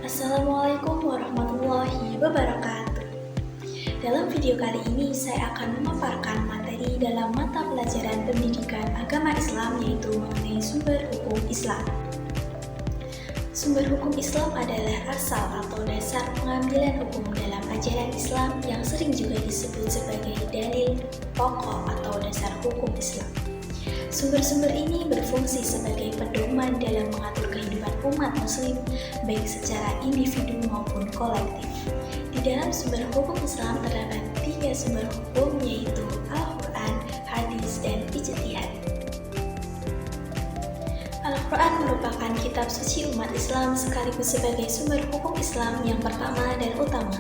Assalamualaikum warahmatullahi wabarakatuh. Dalam video kali ini saya akan memaparkan materi dalam mata pelajaran pendidikan agama Islam, yaitu mengenai sumber hukum Islam. Sumber hukum Islam adalah asal atau dasar pengambilan hukum dalam ajaran Islam yang sering juga disebut sebagai dalil, pokok atau dasar hukum Islam. Sumber-sumber ini berfungsi sebagai pedoman dalam mengatur kehidupan umat muslim, baik secara individu maupun kolektif. Di dalam sumber hukum Islam terdapat 3 sumber hukum, yaitu Al-Quran, hadis, dan ijtihad. Al-Quran merupakan kitab suci umat Islam sekaligus sebagai sumber hukum Islam yang pertama dan utama.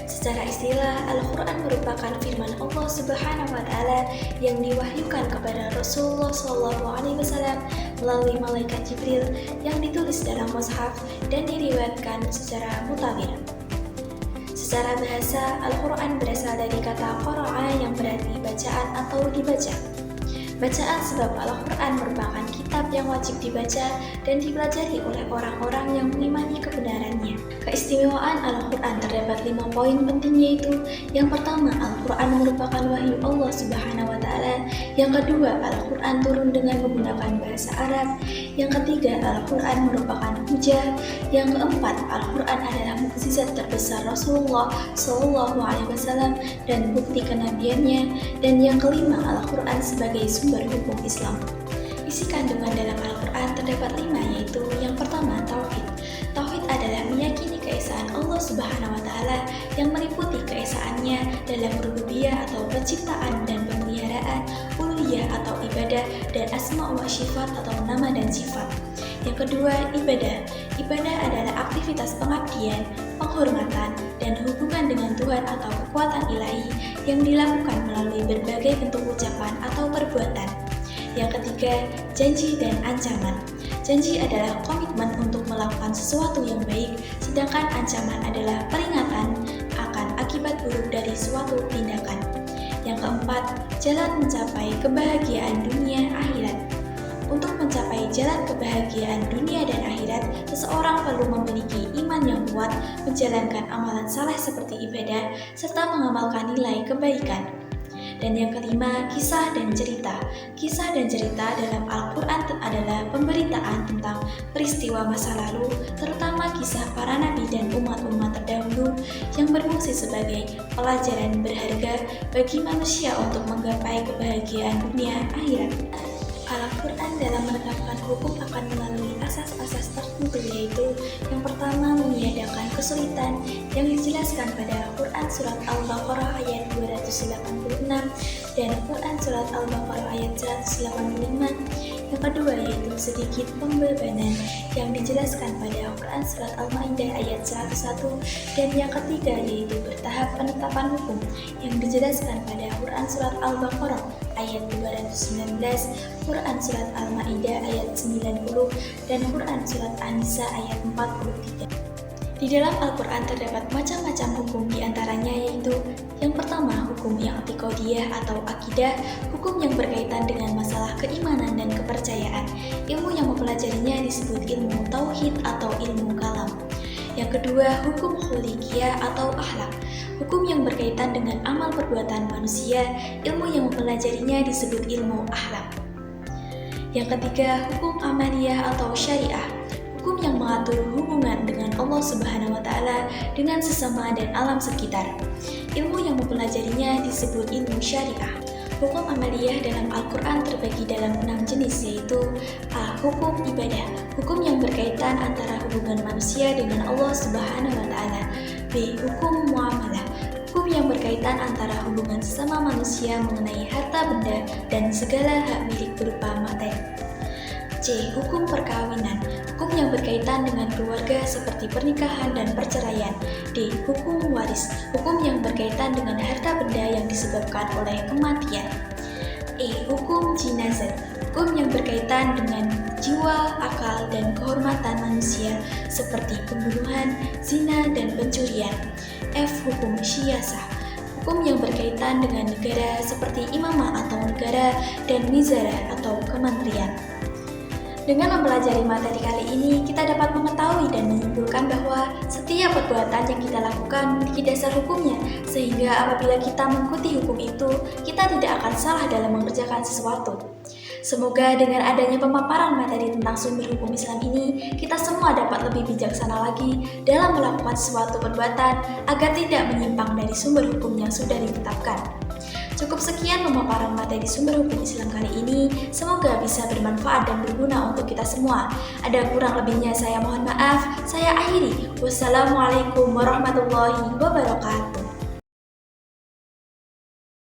Secara istilah, Al-Quran merupakan firman Allah Subhanahu wa Ta'ala yang diwahyukan kepada Rasulullah SAW melalui malaikat Jibril yang ditulis dalam mushaf dan diriwayatkan secara mutawir. Secara bahasa, Al-Quran berasal dari kata qara'a yang berarti bacaan atau dibaca. Bacaan sebab Al-Quran merupakan kitab yang wajib dibaca dan dipelajari oleh orang-orang yang mengimani kebenarannya. Keistimewaan Al-Quran terdapat 5 poin penting, yaitu yang pertama, Al-Quran merupakan wahyu Allah Subhanahu wa Ta'ala. Yang kedua, Al-Quran turun dengan menggunakan bahasa Arab. Yang ketiga, Al-Quran merupakan hujah. Yang keempat, Al-Quran adalah mukjizat terbesar Rasulullah SAW dan bukti kenabiannya. Dan yang kelima, Al-Quran sebagai sumber hukum Islam. Isi kandungan dalam Al-Quran terdapat 5, yaitu yang pertama, tauhid. Tauhid adalah meyakini keesaan Allah Subhanahu wa Ta'ala yang meliputi keesaannya dalam rububiyah atau penciptaan dan pemeliharaan, uluhiyah atau ibadah, dan asma wa sifat atau nama dan sifat. Yang kedua, ibadah. Ibadah adalah aktivitas pengabdian, penghormatan, dan hubungan dengan Tuhan atau kekuatan ilahi yang dilakukan melalui berbagai bentuk ucapan atau perbuatan. Yang ketiga, janji dan ancaman. Janji adalah komitmen untuk melakukan sesuatu yang baik, sedangkan ancaman adalah peringatan akan akibat buruk dari suatu tindakan. Yang keempat, jalan mencapai kebahagiaan dunia akhirat. Untuk mencapai jalan kebahagiaan dunia dan akhirat, seseorang perlu memiliki iman yang kuat, menjalankan amalan saleh seperti ibadah, serta mengamalkan nilai kebaikan. Dan yang kelima, kisah dan cerita. Kisah dan cerita dalam Al-Quran adalah pemberitaan tentang peristiwa masa lalu, terutama kisah para nabi dan umat-umat terdahulu yang berfungsi sebagai pelajaran berharga bagi manusia untuk menggapai kebahagiaan dunia akhirat. Al-Quran dalam menetapkan hukum akan melalui asas-asas tertentu, yaitu yang pertama, meniadakan kesulitan yang dijelaskan pada Quran Surat Al-Baqarah ayat 286 dan Quran Surat Al-Baqarah ayat 185. Yang kedua, yaitu sedikit pembebanan yang dijelaskan pada Quran Surat Al-Ma'idah ayat 101. Dan yang ketiga, yaitu bertahap penetapan hukum yang dijelaskan pada Quran Surat Al-Baqarah ayat 219, Quran Surat Al-Ma'idah ayat 90, dan Quran Surat An-Nisa ayat 43. Di dalam Al-Quran terdapat macam-macam hukum, diantaranya yaitu yang pertama, hukum yang i'tiqadiyah atau akidah, hukum yang berkaitan dengan masalah keimanan dan kepercayaan. Ilmu yang mempelajarinya disebut ilmu tauhid atau ilmu kalam. Yang kedua, hukum khuliqiyah atau akhlak, hukum yang berkaitan dengan amal perbuatan manusia. Ilmu yang mempelajarinya disebut ilmu akhlak. Yang ketiga, hukum amaliyah atau syariah, hukum yang mengatur hubungan dengan Allah Subhanahu wa Ta'ala dengan sesama dan alam sekitar. Ilmu yang mempelajarinya disebut ilmu syariah. Hukum amaliyah dalam Al-Quran terbagi dalam 6 jenis, yaitu A. Hukum ibadah, hukum yang berkaitan antara hubungan manusia dengan Allah Subhanahu wa Ta'ala. B. Hukum muamalah, hukum yang berkaitan antara hubungan sesama manusia mengenai harta benda dan segala hak milik berupa materi. C. Hukum perkawinan, hukum yang berkaitan dengan keluarga seperti pernikahan dan perceraian. D. Hukum waris, hukum yang berkaitan dengan harta benda yang disebabkan oleh kematian. E. Hukum jinazah, hukum yang berkaitan dengan jiwa, akal, dan kehormatan manusia seperti pembunuhan, zina, dan pencurian. F. Hukum syiyasah, hukum yang berkaitan dengan negara seperti imamah atau negara dan wizarah atau kementerian. Dengan mempelajari materi kali ini, kita dapat mengetahui dan menyimpulkan menunjukkan bahwa setiap perbuatan yang kita lakukan memiliki dasar hukumnya, sehingga apabila kita mengikuti hukum itu, kita tidak akan salah dalam mengerjakan sesuatu. Semoga dengan adanya pemaparan materi tentang sumber hukum Islam ini, kita semua dapat lebih bijaksana lagi dalam melakukan suatu perbuatan agar tidak menyimpang dari sumber hukum yang sudah ditetapkan. Cukup sekian pemaparan materi sumber hukum Islam kali ini, semoga bisa bermanfaat dan berguna untuk kita semua. Ada kurang lebihnya saya mohon maaf, saya akhiri. Wassalamualaikum warahmatullahi wabarakatuh.